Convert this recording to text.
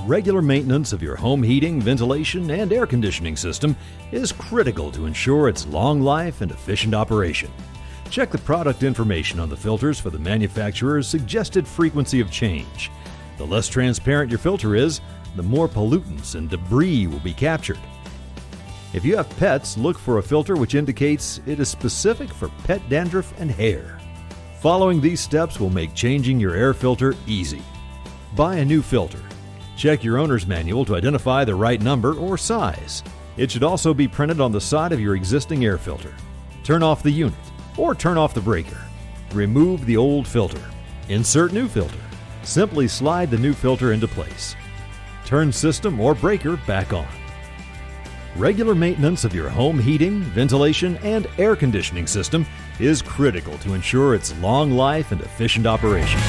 Regular maintenance of your home heating, ventilation, and air conditioning system is critical to ensure its long life and efficient operation. Check the product information on the filters for the manufacturer's suggested frequency of change. The less transparent your filter is, the more pollutants and debris will be captured. If you have pets, look for a filter which indicates it is specific for pet dandruff and hair. Following these steps will make changing your air filter easy. Buy a new filter. Check your owner's manual to identify the right number or size. It should also be printed on the side of your existing air filter. Turn off the unit or turn off the breaker. Remove the old filter. Insert new filter. Simply slide the new filter into place. Turn system or breaker back on. Regular maintenance of your home heating, ventilation, and air conditioning system is critical to ensure its long life and efficient operation.